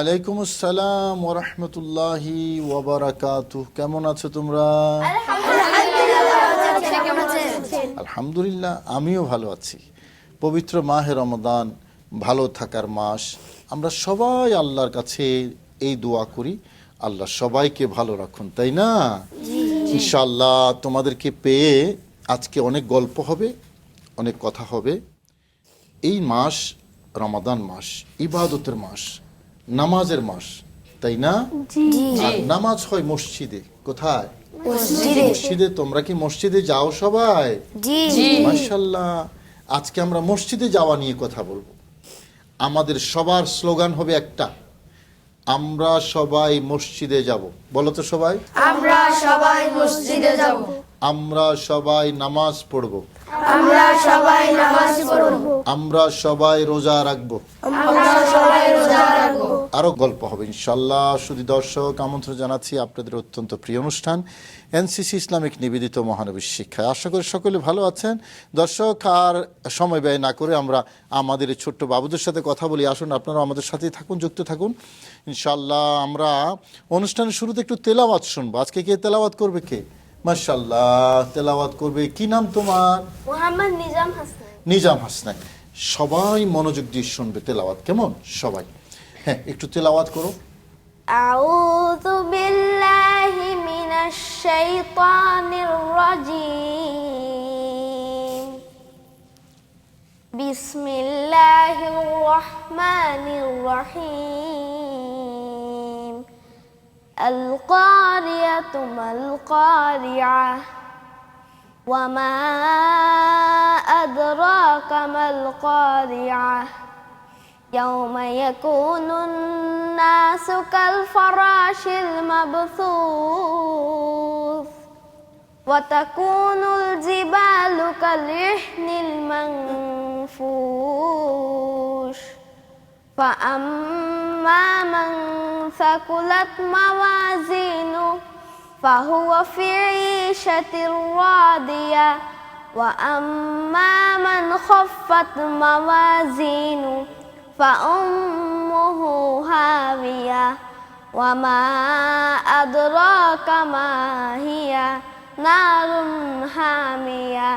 ওয়ালাইকুম আসসালাম ওয়া রাহমাতুল্লাহি ওয়া বারাকাতুহু। কেমন আছো তোমরা? আলহামদুলিল্লাহ, আমিও ভালো আছি। পবিত্র মাহে রমাদান, ভালো থাকার মাস। আমরা সবাই আল্লাহর কাছে এই দোয়া করি, আল্লাহ সবাইকে ভালো রাখুন, তাই না? ইনশাআল্লাহ তোমাদেরকে পেয়ে আজকে অনেক গল্প হবে, অনেক কথা হবে। এই মাস রমাদান মাস, ইবাদতের মাস, নামাজের মাস, তাই না? আর নামাজ হয় মসজিদে। কোথায়? মসজিদে। তোমরা কি মসজিদে যাও সবাই? মাশাআল্লাহ। আজকে আমরা মসজিদে যাওয়া নিয়ে কথা বলবো। আমাদের সবার স্লোগান হবে একটা, আমরা সবাই মসজিদে যাব। বলো তো সবাই, আমরা সবাই মসজিদে যাব। আমরা সবাই নামাজ পড়ব। আমরা সবাই নামাজ পড়ব। আমরা সবাই রোজা রাখবো। আমরা সবাই রোজা রাখব। আরো গল্প হবে ইনশাআল্লাহ। শুধু দর্শক, আমন্ত্রণ জানাচ্ছি আপনাদের অত্যন্ত প্রিয় অনুষ্ঠান এনসিসি ইসলামিক নিবেদিত মহানবীর শিক্ষা। আশা করি সকলে ভালো আছেন। দর্শক, আর সময় ব্যয় না করে আমরা আমাদের এই ছোট্ট বাবুদের সাথে কথা বলি। আসুন, আপনারা আমাদের সাথেই থাকুন, যুক্ত থাকুন ইনশাআল্লাহ। আমরা অনুষ্ঠানের শুরুতে একটু তেলাওয়াত শুনবো। আজকে কে তেলাওয়াত করবে? কে? মাশাআল্লাহ, তেলাওয়াত করবে। কি নাম তোমার? মোহাম্মদ নিজাম হাসান। নিজাম হাসনান। সবাই মনোযোগ দিয়ে শুনবে তেলাওয়াত, কেমন? সবাই হ্যাঁ, একটু তেলাওয়াত করো। আউযু বিল্লাহি মিনাশ শাইতানির রাজীম। বিসমিল্লাহির রহমানির রহিম। আল কারিয়াতু মাল কারিআহ ওয়া মা আদরাকা মাল কারিআহ ইয়াউমা ইয়াকুনুন নাসু কাল ফারাশিল মাবথুস ওয়া তাকুনুল জিবালু কাল ইহনিল মানফুশ فأما من ثقلت موازينه فهو في عيشة راضية وأما من خفت موازينه فأمه هاوية وما أدراك ما هي نار حامية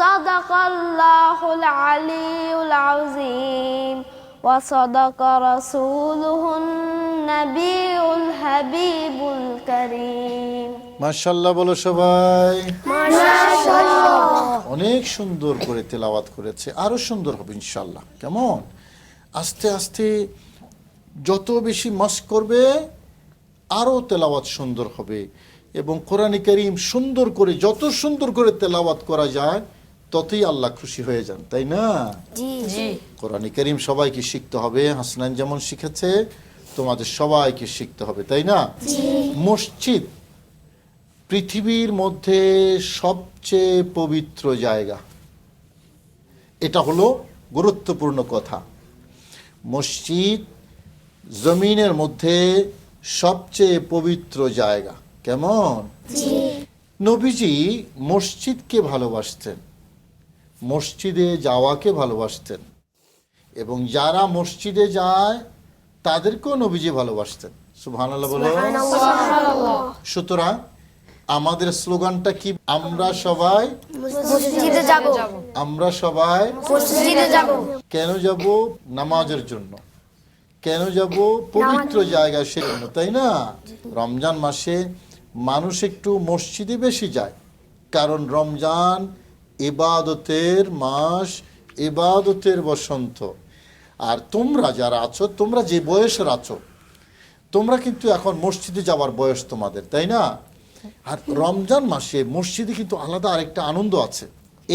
صدق الله العلي العظيم وصدق رسوله النبي الحبيب الكريم। মাশাআল্লাহ বলো সবাই। মাশাআল্লাহ। অনেক সুন্দর করে তেলাওয়াত করেছে, আরো সুন্দর হবে ইনশাআল্লাহ। কেমন? আস্তে আস্তে যত বেশি মাস্ক করবে আরো তেলাওয়াত সুন্দর হবে। এবং কোরআন কারীম সুন্দর করে, যত সুন্দর করে তেলাওয়াত করা যায় ততই আল্লাহ খুশি হয়ে যান, তাই না? কোরআন কারীম সবাইকে শিখতে হবে। হাসনান যেমন শিখেছে, তোমাদের সবাইকে শিখতে হবে, তাই না? মসজিদ পৃথিবীর মধ্যে সবচেয়ে পবিত্র জায়গা, এটা হলো গুরুত্বপূর্ণ কথা। মসজিদ জমিনের মধ্যে সবচেয়ে পবিত্র জায়গা। কেমন? নবীজি মসজিদকে ভালোবাসতেন, মসজিদে যাওয়াকে ভালোবাসতেন, এবং যারা মসজিদে যায় তাদেরকেও নবীজি ভালোবাসতেন। সুবহানাল্লাহ বলো। সুতরাং আমাদের স্লোগানটা কি? আমরা সবাই মসজিদে যাব। আমরা সবাই মসজিদে যাব। কেন যাব? নামাজের জন্য। কেন যাব? পবিত্র জায়গা সেজন্য, তাই না? রমজান মাসে মানুষ একটু মসজিদে বেশি যায়, কারণ রমজান ইবাদতের মাস, ইবাদতের বসন্ত। আর তোমরা যারা আছো, তোমরা যে বয়সের আছো, তোমরা কিন্তু এখন মসজিদে যাওয়ার বয়স তোমাদের, তাই না? আর রমজান মাসে মসজিদে কিন্তু আলাদা আরেকটা আনন্দ আছে।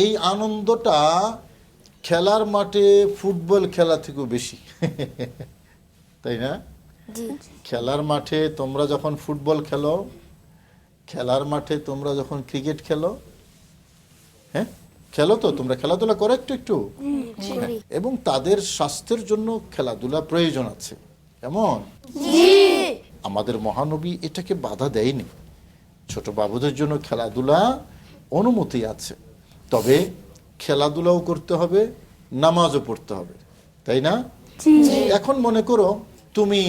এই আনন্দটা খেলার মাঠে ফুটবল খেলা থেকেও বেশি, তাই না? খেলার মাঠে তোমরা যখন ফুটবল খেলো, খেলার মাঠে তোমরা যখন ক্রিকেট খেলো, হ্যাঁ খেলো তো, তোমরা খেলাধুলা করো একটু একটু, এবং তাদের স্বাস্থ্যের জন্য খেলাধুলা প্রয়োজন আছে। এমন আমাদের মহানবী এটাকে বাধা দেয়নি। ছোট বাবুদের জন্য খেলাধুলা অনুমতি আছে, তবে খেলাধুলাও করতে হবে, নামাজও পড়তে হবে, তাই না? এখন মনে করো তুমি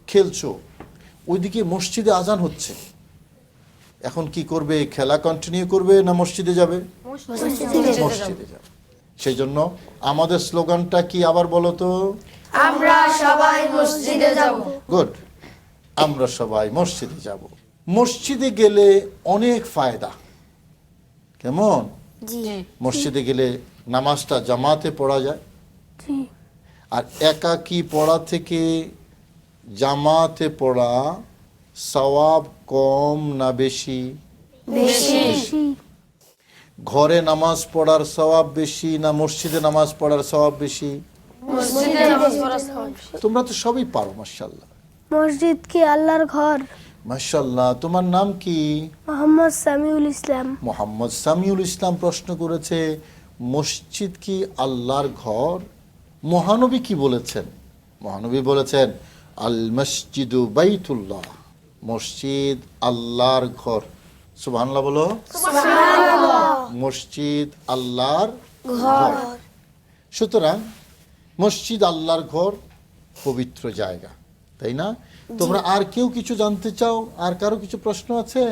খেলছো, ওইদিকে মসজিদে আজান হচ্ছে, এখন কি করবে? খেলা কন্টিনিউ করবে না মসজিদে যাবে? মসজিদে যাবে। সেই জন্য আমাদের স্লোগানটা কি আবার বলো তো? আমরা সবাই মসজিদে যাব। গুড, আমরা সবাই মসজিদে যাব। মসজিদে গেলে অনেক ফায়দা। কেমন? জি মসজিদে গেলে নামাজটা জামাতে পড়া যায়, আর একাকী পড়া থেকে জামাতে পড়া সওয়াব কম না বেশি? বেশি। ঘরে নামাজ পড়ার সওয়াব বেশি না মসজিদে নামাজ পড়ার সওয়াব বেশি? মসজিদে নামাজ পড়া সওয়াব। তোমরা তো সবই পারো, মাশাআল্লাহ। মসজিদ কি আল্লাহর ঘর? মাশাআল্লাহ। তোমার নাম কি? মোহাম্মদ সামিউল ইসলাম। মোহাম্মদ সামিউল ইসলাম প্রশ্ন করেছে, মসজিদ কি আল্লাহর ঘর? মহানবী কি বলেছেন? মহানবী বলেছেন, আল মসজিদু বাইতুল্লাহ, মসজিদ আল্লাহর ঘর। সুবহানাল্লাহ বলো। মসজিদ আল্লাহর ঘর। সুতরাং মসজিদ আল্লাহর ঘর, পবিত্র জায়গা, তাই না? তোমরা আর কেউ কিছু জানতে চাও? আর কারো কিছু প্রশ্ন আছে?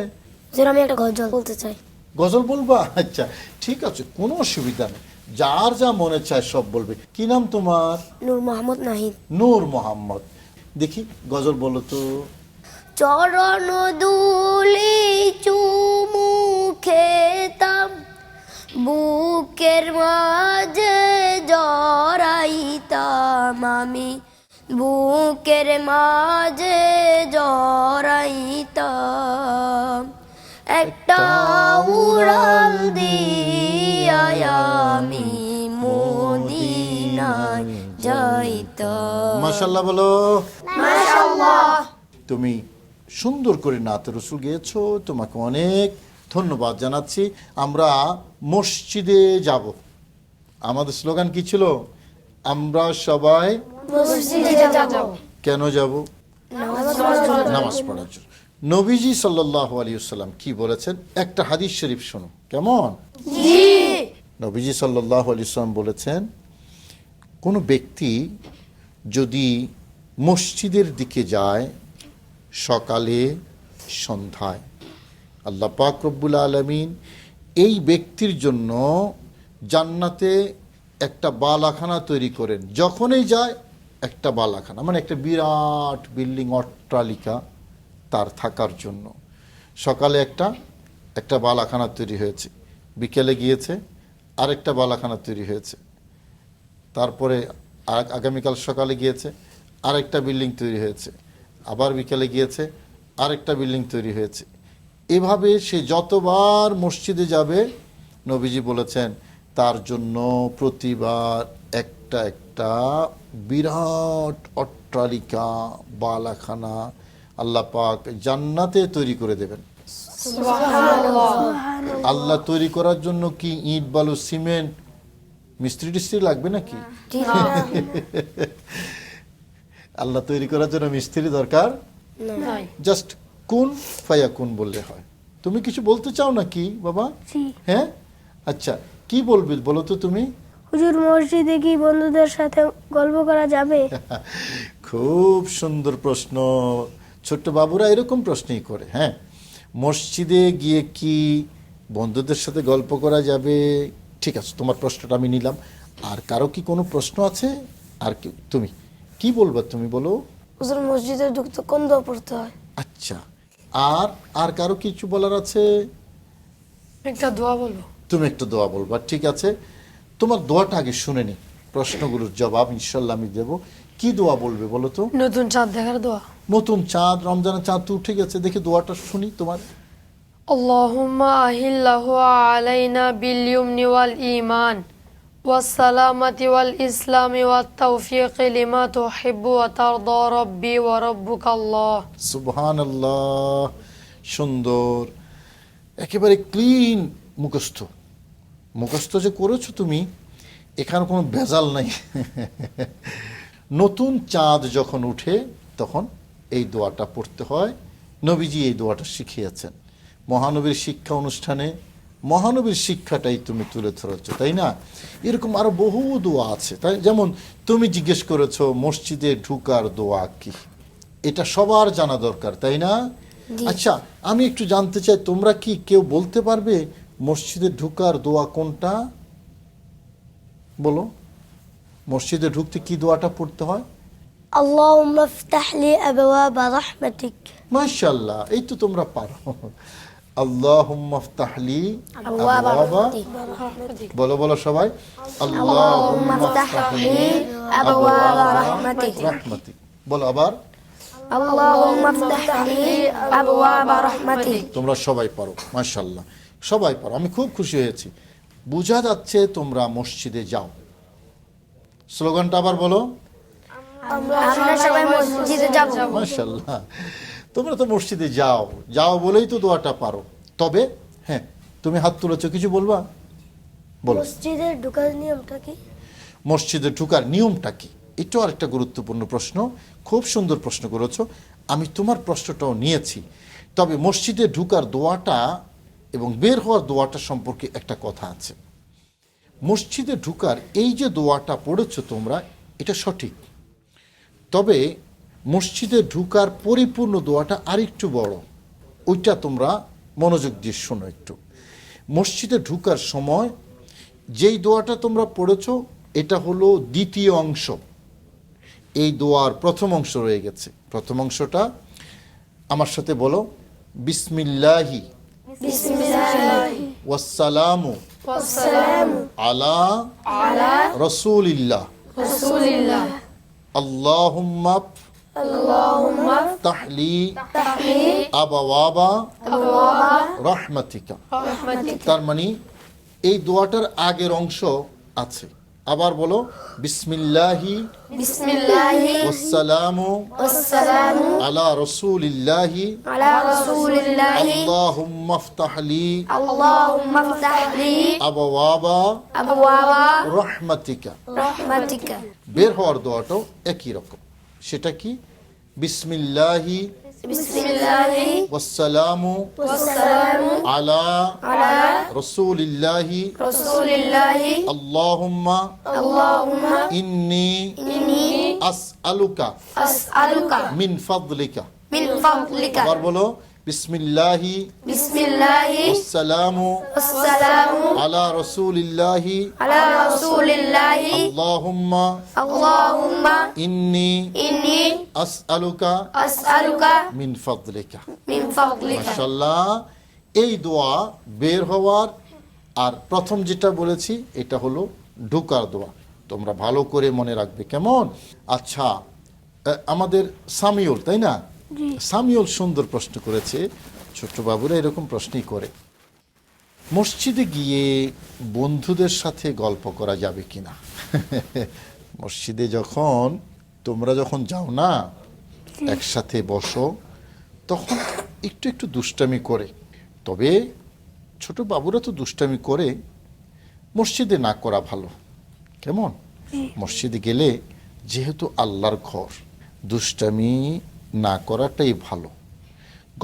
যেন আমি একটা গজল বলতে চাই। গজল বলবা? আচ্ছা ঠিক আছে, কোনো অসুবিধা নেই, যার যা মনে চায় সব বলবে। কি নাম তোমার? নূর মোহাম্মদ নাহিদ। নূর মোহাম্মদ। দেখি গজল বলো তো। চরণ দুলি চুমু খেতাম, বুকের মাঝে জড়াইতাম আমি, বুকের মাঝে জড়াইতাম, একটা উড়াল দিয়া আমি মদিনায় যাইতাম। মাশাআল্লাহ বলো। তুমি সুন্দর করে নাতে রসুল গেয়েছো, তোমাকে অনেক ধন্যবাদ জানাচ্ছি। আমরা মসজিদে যাব। আমাদের স্লোগান কি ছিল? আমরা সবাই মসজিদে যাব। কেন যাব? নামাজ পড়ার জন্য। নবীজি সাল্লাল্লাহু আলাইহি ওয়াসাল্লাম কি বলেছেন? একটা হাদিস শরীফ শোনো, কেমন? নবীজি সাল্লাল্লাহু আলাইহি ওয়াসাল্লাম বলেছেন, কোনো ব্যক্তি যদি মসজিদের দিকে যায় সকালে সন্ধ্যায়, আল্লাহ পাক রব্বুল আলামিন এই ব্যক্তির জন্য জান্নাতে একটা বালাখানা তৈরি করেন। যখনই যায় একটা বালাখানা, মানে একটা বিরাট বিল্ডিং, অট্টালিকা তার থাকার জন্য। সকালে একটা বালাখানা তৈরি হয়েছে, বিকেলে গিয়েছে আরেকটা বালাখানা তৈরি হয়েছে, তারপরে আগামীকাল সকালে গিয়েছে আরেকটা বিল্ডিং তৈরি হয়েছে, আবার বিকেলে গিয়েছে আরেকটা বিল্ডিং তৈরি হয়েছে। এভাবে সে যতবার মসজিদে যাবে, নবীজি বলেছেন তার জন্য প্রতিবার একটা একটা বিরাট অট্টালিকা, বালাখানা আল্লাহ পাক জান্নাতে তৈরি করে দেবেন। আল্লাহ তৈরি করার জন্য কি ইট বালু সিমেন্ট মিস্ত্রি টিস্ত্রি লাগবে নাকি? আল্লাহ তৈরি করার জন্য মিস্ত্রি দরকার জাস্ট কুন ফায়াকুন বললে হয়। তুমি কিছু বলতে চাও নাকি বাবা? হ্যাঁ, আচ্ছা কি বলবে বলো তো তুমি? হুজুর, মসজিদে কি বন্ধুদের সাথে গল্প করা যাবে? খুব সুন্দর প্রশ্ন। ছোট্ট বাবুরা এরকম প্রশ্নই করে। হ্যাঁ, মসজিদে গিয়ে কি বন্ধুদের সাথে গল্প করা যাবে? ঠিক আছে, তোমার প্রশ্নটা আমি নিলাম। আর কারো কি কোনো প্রশ্ন আছে? আর কি তুমি কি বলবা? তুমি বলো। হুজুর, মসজিদে ঢুকতে কোন দোয়া পড়তে হয়? আচ্ছা, আর কারো কিছু বলার আছে? একটা দোয়া বলবো। তুমি একটা দোয়া বলবা, ঠিক আছে। তোমার দোয়াটা আগে শুনে নি, প্রশ্নগুলোর জবাব ইনশাল্লাহ আমি দেবো। কি দোয়া বলবে বলো তো? নতুন চাঁদ দেখার দোয়া। নতুন চাঁদ, রমজানের চাঁদ তো উঠে গেছে, দেখে দোয়াটা শুনি তোমার। আল্লাহুম্মা আহিল্লাহু আলাইনা বিল ইয়ুমনি ওয়াল ঈমান ওয়াস সালামাতি ওয়াল ইসলামি ওয়াত তাওফীকি লিমা তুহিব্বু ওয়া তারদা রাব্বি ওয়া রাব্বুকাল্লাহ। সুবহানাল্লাহ, সুন্দর, একেবারে ক্লিন মুখস্থ যে করেছো তুমি, এখানে কোনো ভেজাল নাই। নতুন চাঁদ যখন উঠে তখন এই দোয়াটা পড়তে হয়। নবীজি এই দোয়াটা শিখিয়েছেন। মহানবীর শিক্ষা অনুষ্ঠানে মহানবীর শিক্ষাটাই তুমি তুলে ধরেছ, তাই না? এরকম আরো বহু দোয়া আছে, তাই যেমন তুমি জিজ্ঞেস করেছো মসজিদে ঢুকার দোয়া কি, এটা সবার জানা দরকার, তাই না? আচ্ছা, আমি একটু জানতে চাই, তোমরা কি কেউ বলতে পারবে মসজিদে ঢুকার দোয়া কোনটা? বলো, মসজিদে ঢুকতে কি দোয়াটা পড়তে হয়? اللهم افتح لي أبواب رحمتك মাশাআল্লাহ, এই তো তোমরা পারো। আল্লাহুম্মা ইফতাহ লি আবওয়াবা, বলো বলো সবাই, আল্লাহুম্মা ইফতাহ লি আবওয়াবা রাহমাতিক। বলো আবার, اللهم افتح لي أبواب رحمتك তোমরা সবাই পারো, মাশাআল্লাহ, সবাই পারো। আমি খুব খুশি হয়েছি, বোঝা যাচ্ছে তোমরা মসজিদে যাও। স্লোগানটা আবার বলো, আমরা সবাই মসজিদে যাব। মাশাআল্লাহ, তোমরা তো মসজিদে যাও, যাও বলেই তো দোয়াটা পারো। তবে হ্যাঁ, তুমি হাত তুলেছো, কিছু বলবা? বলো, মসজিদে ঢোকার নিয়মটা কি? মসজিদে ঢুকার নিয়মটা কি? এটাও আরেকটা গুরুত্বপূর্ণ প্রশ্ন, খুব সুন্দর প্রশ্ন করেছো। আমি তোমার প্রশ্নটাও নিয়েছি। তবে মসজিদে ঢুকার দোয়াটা এবং বের হওয়ার দোয়াটা সম্পর্কে একটা কথা আছে। মসজিদে ঢুকার এই যে দোয়াটা পড়েছো তোমরা, এটা সঠিক। তবে মসজিদে ঢুকার পরিপূর্ণ দোয়াটা আরেকটু বড়, ওইটা তোমরা মনোযোগ দিয়ে শোনো একটু। মসজিদে ঢুকার সময় যেই দোয়াটা তোমরা পড়েছো, এটা হলো দ্বিতীয় অংশ। এই দোয়ার প্রথম অংশ রয়ে গেছে। প্রথম অংশটা আমার সাথে বলো, বিসমিল্লাহি ওয়াসসালামু আলা রাসূলিল্লাহ আল্লাহুম্মা ইফতাহ লি আবওয়াবা রাহমাতিকা। তার মানে এই দোয়াটার আগের অংশ আছে। আবার বলো, বিসমিল্লাহি ওয়াসসালামু আলা রাসূলিল্লাহি আল্লাহুম্মা ইফতাহ লি আবওয়াবা রাহমাতিকা। বের হওয়ার দোয়াটাও একই রকম। সেটা কি? বিসমিল্লাহি ওয়াসসালামু আলা রাসূলিল্লাহি আল্লাহুম্মা ইন্নী আসআলুকা মিন ফাদলিকা। আবার বলো, বিসমিল্লাহি ওয়াসসালামু আলা রাসূলিল্লাহি আল্লাহুম্মা ইন্নী আসআলুকা মিন ফাদলিকা। মাশাআল্লাহ, এই দোয়া বের হওয়ার আর প্রথম যেটা বলেছি এটা হলো ঢোকার দোয়া। তোমরা ভালো করে মনে রাখবে, কেমন? আচ্ছা, আমাদের সামিউল, তাই না? সামিউল সুন্দর প্রশ্ন করেছে। ছোট্ট বাবুরা এরকম প্রশ্নই করে, মসজিদে গিয়ে বন্ধুদের সাথে গল্প করা যাবে কিনা? মসজিদে তোমরা যখন যাও না, একসাথে বসো, তখন একটু একটু দুষ্টামি করে। তবে ছোট বাবুরা তো দুষ্টামি করে, মসজিদে না করা ভালো, কেমন? মসজিদে গেলে যেহেতু আল্লাহর ঘর, দুষ্টামি না করাটাই ভালো,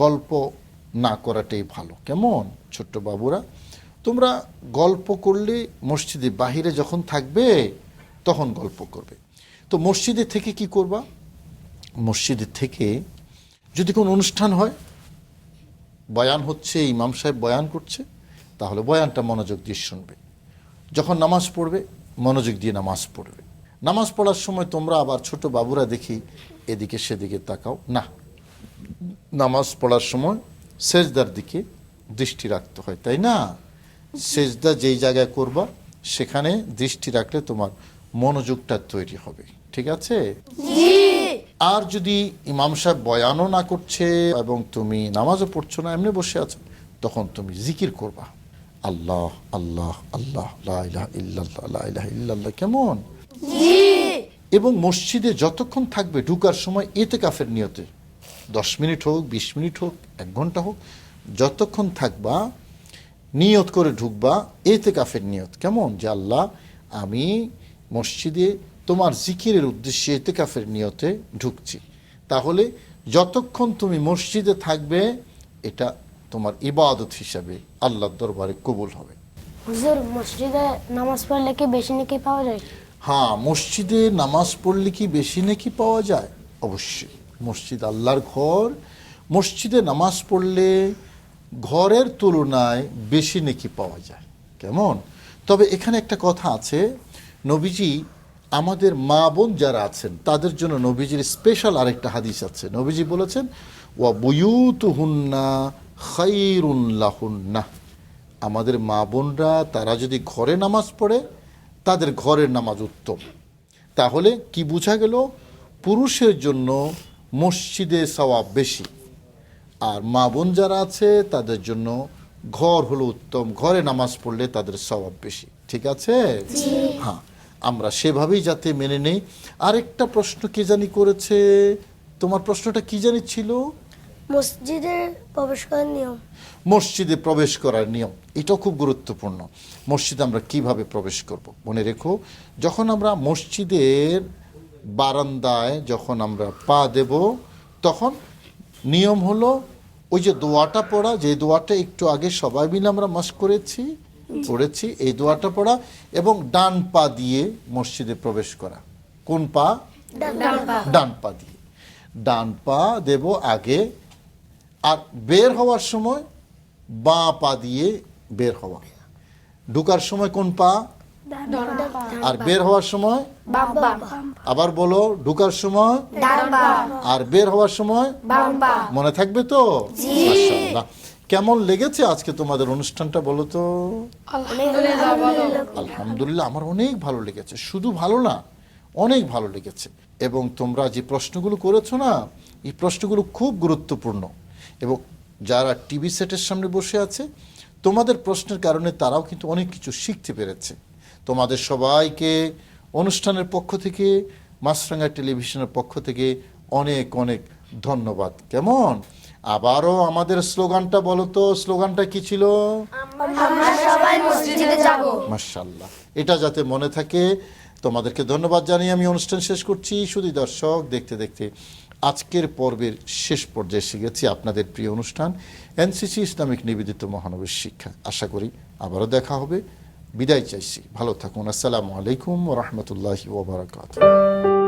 গল্প না করাটাই ভালো, কেমন? ছোট্ট বাবুরা, তোমরা গল্প করলে মসজিদে বাহিরে যখন থাকবে তখন গল্প করবে। তো মসজিদে থেকে কি করবা? মসজিদে থেকে যদি কোনো অনুষ্ঠান হয়, বয়ান হচ্ছে, ইমাম সাহেব বয়ান করছে, তাহলে বয়ানটা মনোযোগ দিয়ে শুনবে। যখন নামাজ পড়বে, মনোযোগ দিয়ে নামাজ পড়বে। নামাজ পড়ার সময় তোমরা আবার ছোট বাবুরা দেখি এদিকে সেদিকে তাকাও না। নামাজ পড়ার সময় সেজদার দিকে দৃষ্টি রাখতে হয়, তাই না? সেজদা যেই জায়গায় করবা সেখানে দৃষ্টি রাখলে তোমার মনোযোগটা তৈরি হবে, ঠিক আছে? আর যদি ইমাম সাহেব বয়ানও না করছে এবং তুমি নামাজও পড়ছো না, এমনি বসে আছো, তখন তুমি জিকির করবা, আল্লাহ আল্লাহ আল্লাহ লা ইলাহা ইল্লাল্লাহ লা ইলাহা ইল্লাল্লাহ, কেমন? এবং মসজিদে যতক্ষণ থাকবে ঢুকার সময় ইতিকাফের নিয়তে, 10 মিনিট হোক, 20 মিনিট হোক, 1 ঘন্টা হোক, যতক্ষণ থাকবা নিয়ত করে ঢুকবা, ইতিকাফের নিয়ত, কেমন? যে আল্লাহ, আমি মসজিদে তোমার জিকিরের উদ্দেশ্যে ইতিকাফের নিয়তে ঢুকছি। তাহলে যতক্ষণ তুমি মসজিদে থাকবে, এটা তোমার ইবাদত হিসাবে আল্লাহর দরবারে কবুল হবে। হুজুর, মসজিদে নামাজ পড়লে কি বেশি নেকি পাওয়া যায়? হ্যাঁ, মসজিদে নামাজ পড়লে কি বেশি নেকি পাওয়া যায়? অবশ্যই, মসজিদ আল্লাহর ঘর, মসজিদে নামাজ পড়লে ঘরের তুলনায় বেশি নেকি পাওয়া যায়। কেমন? তবে এখানে একটা কথা আছে, নবীজি আমাদের মা বোন যারা আছেন তাদের জন্য নবীজির স্পেশাল আরেকটা হাদিস আছে। নবীজি বলেছেন, ওয়া বুয়ুতুহুন্না খায়রুন লাহুন্না, আমাদের মা বোনরা তারা যদি ঘরে নামাজ পড়ে তাদের ঘরের নামাজ উত্তম। তাহলে কি বোঝা গেল? পুরুষের জন্য মসজিদে সওয়াব বেশি, আর মা বোন যারা আছে তাদের জন্য ঘর হলো উত্তম, ঘরে নামাজ পড়লে তাদের সওয়াব বেশি। ঠিক আছে? হ্যাঁ, আমরা সেভাবেই যাতে মেনে নেই। আরেকটা প্রশ্ন কে জানি করেছে, তোমার প্রশ্নটা কি জানি ছিল? মসজিদে প্রবেশ করার নিয়ম। মসজিদে প্রবেশ করার নিয়ম, এটাও খুব গুরুত্বপূর্ণ। মসজিদে আমরা কিভাবে প্রবেশ করব মনে রেখো, যখন আমরা মসজিদের বারান্দায় যখন আমরা পা দেব তখন নিয়ম হলো ওই যে দোয়াটা পড়া, যে দোয়াটা একটু আগে সবাই মিলে আমরা মাস্ক পড়েছি, এই দোয়াটা পড়া এবং ডান পা দিয়ে মসজিদে প্রবেশ করা। কোন পা? ডান পা দিয়ে। ডান পা দেব আগে, আর বের হওয়ার সময় বাঁ পা দিয়ে বের হওয়া। ঢুকার সময় কোন পা? আর বের হওয়ার সময় আবার বলো, ঢুকার সময় আর বের হওয়ার সময়। মনে থাকবে তো? মাশাআল্লাহ। কেমন লেগেছে আজকে তোমাদের অনুষ্ঠানটা বলো তো? আলহামদুলিল্লাহ, আমার অনেক ভালো লেগেছে। শুধু ভালো না, অনেক ভালো লেগেছে। এবং তোমরা যে প্রশ্নগুলো করেছো না, এই প্রশ্নগুলো খুব গুরুত্বপূর্ণ। এবং যারা টিভি সেটের সামনে বসে আছে, তোমাদের প্রশ্নের কারণে তারাও কিন্তু অনেক কিছু শিখতে পেরেছে। তোমাদের সবাইকে অনুষ্ঠানের পক্ষ থেকে, মাছরাঙা টেলিভিশনের পক্ষ থেকে অনেক অনেক ধন্যবাদ। কেমন? আবারও আমাদের স্লোগানটা বলো তো, স্লোগানটা কি ছিল? আমরা সবাই মসজিদে যাব। মাশাআল্লাহ, এটা যাতে মনে থাকে। তোমাদেরকে ধন্যবাদ জানিয়ে আমি অনুষ্ঠান শেষ করছি। শুধু দর্শক, দেখতে দেখতে আজকের পর্বের শেষ পর্যায়ে এসে গেছি। আপনাদের প্রিয় অনুষ্ঠান এনসিসি ইসলামিক নিবেদিত মহানবীর শিক্ষা। আশা করি আবারও দেখা হবে। বিদায় চাইছি, ভালো থাকুন। আসসালামু আলাইকুম ওয়া রাহমাতুল্লাহি ওয়া বারাকাতুহু।